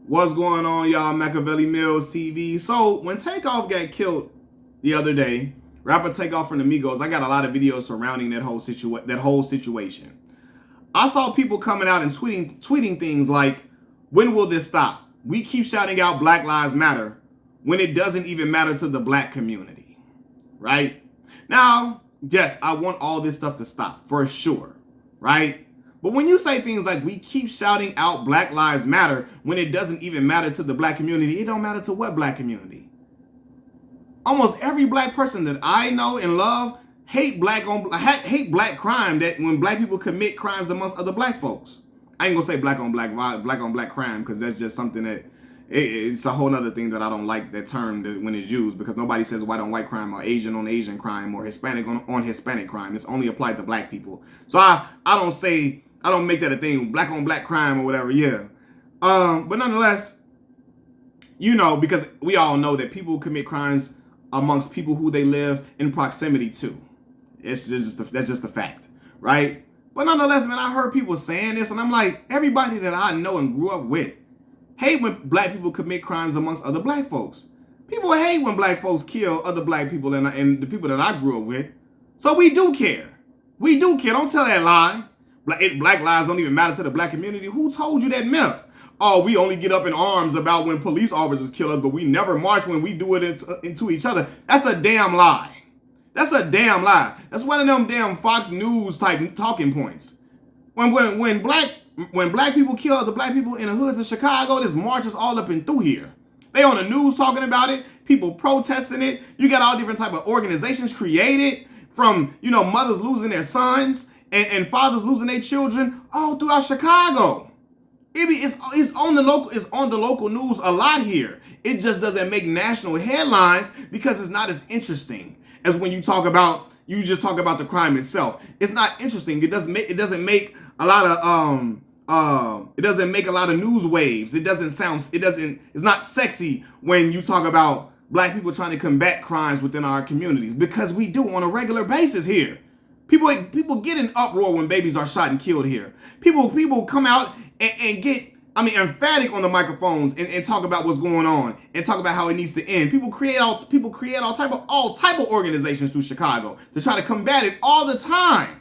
What's going on, y'all? Machiavelli Mills TV. So when Takeoff got killed the other day, rapper Takeoff from the Migos, I got a lot of videos surrounding that whole situation. I saw people coming out and tweeting things like, "When will this stop? We keep shouting out Black Lives Matter when it doesn't even matter to the black community." Right? Now, yes, I want all this stuff to stop for sure, right? But when you say things like we keep shouting out Black Lives Matter when it doesn't even matter to the black community, it don't matter to what black community? Almost every black person that I know and love hate black crime, that when black people commit crimes amongst other black folks. I ain't gonna say black on black crime, because that's just something that it's a whole other thing that I don't like, that term when it's used, because nobody says white on white crime or Asian on Asian crime or Hispanic on Hispanic crime. It's only applied to black people. So I don't make that a thing, black on black crime or whatever, yeah. But nonetheless, because we all know that people commit crimes amongst people who they live in proximity to. That's just a fact, right? But nonetheless, man, I heard people saying this, and I'm like, everybody that I know and grew up with hate when black people commit crimes amongst other black folks. People hate when black folks kill other black people and the people that I grew up with. So we do care. We do care. Don't tell that lie. Black lives don't even matter to the black community. Who told you that myth? Oh, we only get up in arms about when police officers kill us, but we never march when we do it into each other. That's a damn lie. That's a damn lie. That's one of them damn Fox News type talking points. When black people kill other black people in the hoods of Chicago, this march is all up and through here. They on the news talking about it. People protesting it. You got all different type of organizations created, from mothers losing their sons and fathers losing their children all throughout Chicago. It's on the local news a lot here. It just doesn't make national headlines because it's not as interesting as when you just talk about the crime itself. It's not interesting. It doesn't make a lot of news waves. It's not sexy when you talk about black people trying to combat crimes within our communities, because we do on a regular basis here. People get in uproar when babies are shot and killed here. People come out and get emphatic on the microphones and talk about what's going on and talk about how it needs to end. People create all type of organizations through Chicago to try to combat it all the time.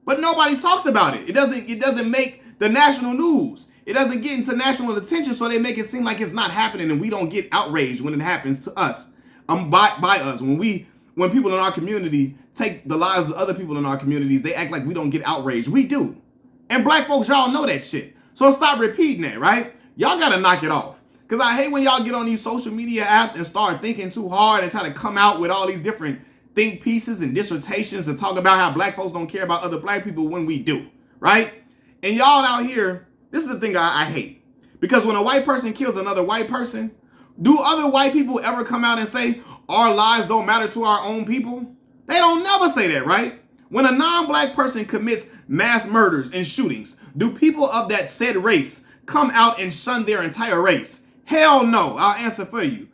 But nobody talks about it. It doesn't make the national news. It doesn't get into national attention, so they make it seem like it's not happening, and we don't get outraged when it happens to us. By us. When people in our community take the lives of other people in our communities, they act like we don't get outraged. We do. And black folks, y'all know that shit. So stop repeating that, right? Y'all gotta knock it off. Because I hate when y'all get on these social media apps and start thinking too hard and try to come out with all these different think pieces and dissertations and talk about how black folks don't care about other black people when we do, right? And y'all out here, this is the thing I hate. Because when a white person kills another white person, do other white people ever come out and say, our lives don't matter to our own people? They don't never say that, right? When a non-black person commits mass murders and shootings, do people of that said race come out and shun their entire race? Hell no. I'll answer for you.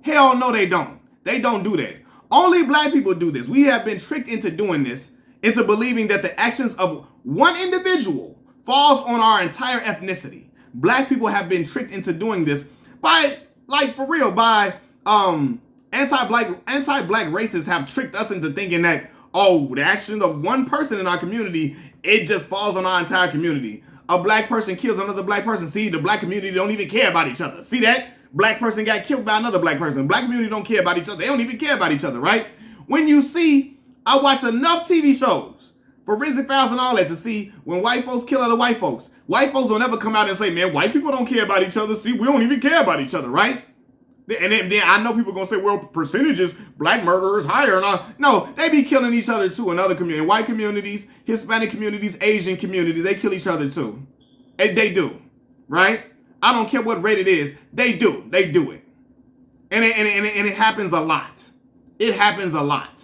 Hell no, they don't. They don't do that. Only black people do this. We have been tricked into doing this, into believing that the actions of one individual falls on our entire ethnicity. Black people have been tricked into doing this by anti-black racists have tricked us into thinking that, the actions of one person in our community, it just falls on our entire community. A black person kills another black person. See, the black community don't even care about each other. See that? Black person got killed by another black person. Black community don't care about each other. They don't even care about each other, right? I watch enough TV shows, forensic files and all that, to see when white folks kill other white folks. White folks don't ever come out and say, man, white people don't care about each other. See, we don't even care about each other, right? And then I know people are going to say, well, percentages, black murderers higher. And all. No, they be killing each other too in other communities. White communities, Hispanic communities, Asian communities, they kill each other too. They do, right? I don't care what rate it is. They do. They do it. And it happens a lot. It happens a lot.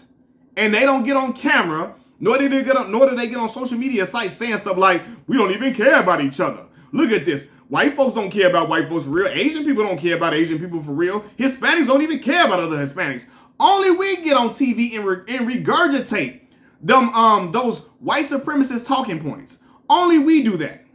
And they don't get on camera, nor do they get on social media sites saying stuff like, we don't even care about each other. Look at this. White folks don't care about white folks for real. Asian people don't care about Asian people for real. Hispanics don't even care about other Hispanics. Only we get on TV and regurgitate those white supremacist talking points. Only we do that.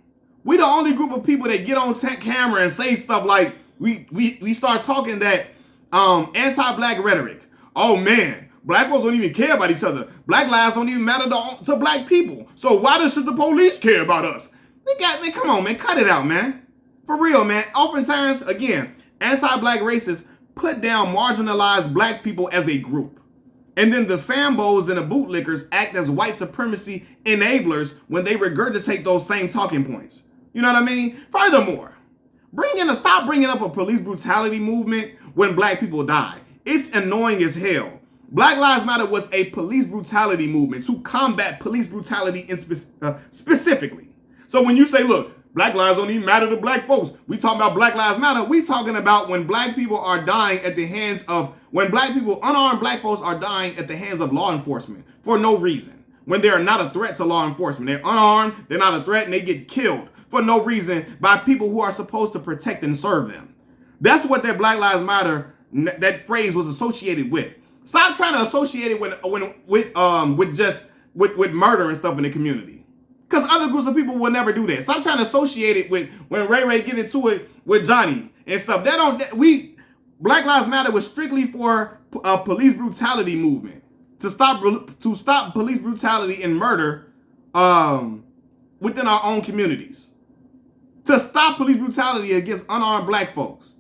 We the only group of people that get on camera and say stuff like, we start talking that anti-black rhetoric. Oh man, black folks don't even care about each other. Black lives don't even matter to black people. So why should the police care about us? Man, come on, man, cut it out, man. For real, man. Oftentimes, again, anti-black racists put down marginalized black people as a group. And then the Sambos and the bootlickers act as white supremacy enablers when they regurgitate those same talking points. You know what I mean? Furthermore, stop bringing up a police brutality movement when black people die. It's annoying as hell. Black Lives Matter was a police brutality movement to combat police brutality specifically. So when you say, look, black lives don't even matter to black folks, we talking about Black Lives Matter, we talking about when black people are dying at the hands of, unarmed black folks are dying at the hands of law enforcement for no reason. When they are not a threat to law enforcement. They're unarmed, they're not a threat, and they get killed for no reason by people who are supposed to protect and serve them. That's what that Black Lives Matter, that phrase was associated with. Stop trying to associate it with murder and stuff in the community. Because other groups of people will never do that. Stop trying to associate it with when Ray get into it with Johnny and stuff. Black Lives Matter was strictly for a police brutality movement to stop police brutality and murder within our own communities. To stop police brutality against unarmed black folks.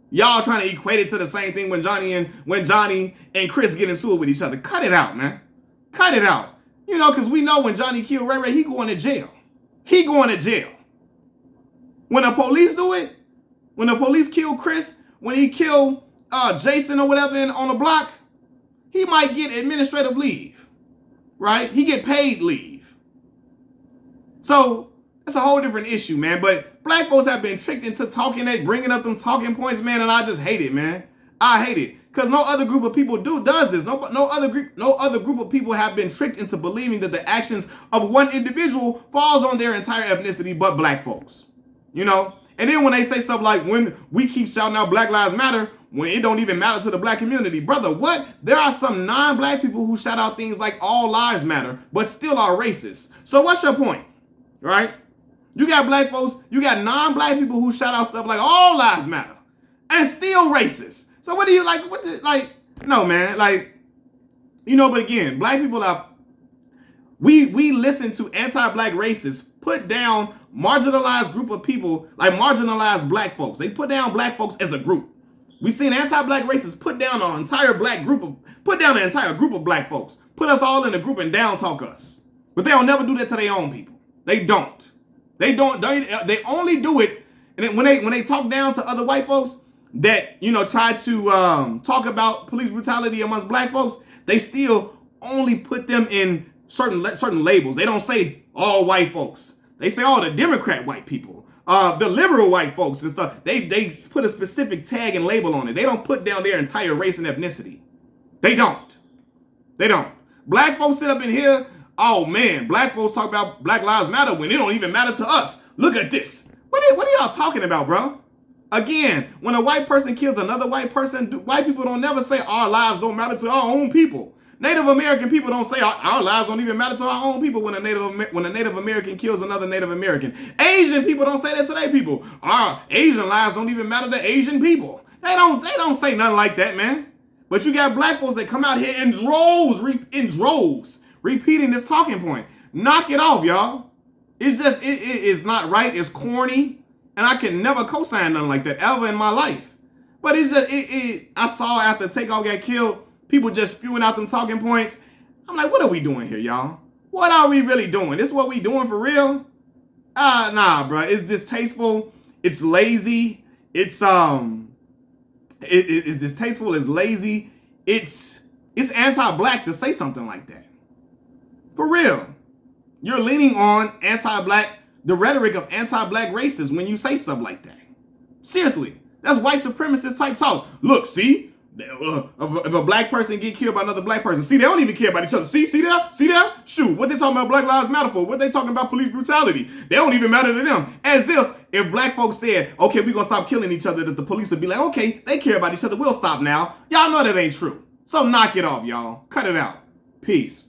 Y'all trying to equate it to the same thing when Johnny and Chris get into it with each other. Cut it out, man. Cut it out. You know, because we know when Johnny killed Ray, he going to jail. He going to jail. When the police do it, when the police kill Chris, when he kill Jason or whatever on the block, he might get administrative leave, right? He get paid leave. So that's a whole different issue, man. But black folks have been tricked into bringing up them talking points, man, and I just hate it, man. I hate it. Because no other group of people does this. No other group of people have been tricked into believing that the actions of one individual falls on their entire ethnicity but black folks. You know? And then when they say stuff like, when we keep shouting out Black Lives Matter, when it don't even matter to the black community. Brother, what? There are some non-black people who shout out things like all lives matter, but still are racist. So what's your point? Right? You got black folks, you got non-black people who shout out stuff like all lives matter and still racist. So what do you like? No, man. But again, black people we listen to anti-black racists put down marginalized group of people, like marginalized black folks. They put down black folks as a group. We've seen anti-black racists put down an entire group of black folks. Put us all in a group and down talk us. But they'll never do that to their own people. They don't. They only do it, and when they talk down to other white folks that, try to talk about police brutality amongst black folks, they still only put them in certain labels. They don't say all white folks. They say all the Democrat white people, the liberal white folks and stuff. They put a specific tag and label on it. They don't put down their entire race and ethnicity. They don't. Black folks sit up in here. Oh man, black folks talk about Black Lives Matter when it don't even matter to us. Look at this. What are y'all talking about, bro? Again, when a white person kills another white person, white people don't never say our lives don't matter to our own people. Native American people don't say our lives don't even matter to our own people when a Native American kills another Native American. Asian people don't say that to their people. Our Asian lives don't even matter to Asian people. They don't say nothing like that, man. But you got black folks that come out here in droves, repeating this talking point. Knock it off, y'all. It's just, it's not right. It's corny. And I can never co-sign nothing like that ever in my life. But it's just, I saw after Takeoff got killed, people just spewing out them talking points. I'm like, what are we doing here, y'all? What are we really doing? This what we doing for real? Nah, bro. It's distasteful. It's lazy. It's distasteful. It's lazy. It's anti-black to say something like that. For real. You're leaning on the rhetoric of anti-black racists when you say stuff like that. Seriously. That's white supremacist type talk. Look, see? If a black person get killed by another black person, see, they don't even care about each other. See there? Shoot, what they talking about Black Lives Matter for? What they talking about police brutality? They don't even matter to them. As if black folks said, okay, we're going to stop killing each other, that the police would be like, okay, they care about each other. We'll stop now. Y'all know that ain't true. So knock it off, y'all. Cut it out. Peace.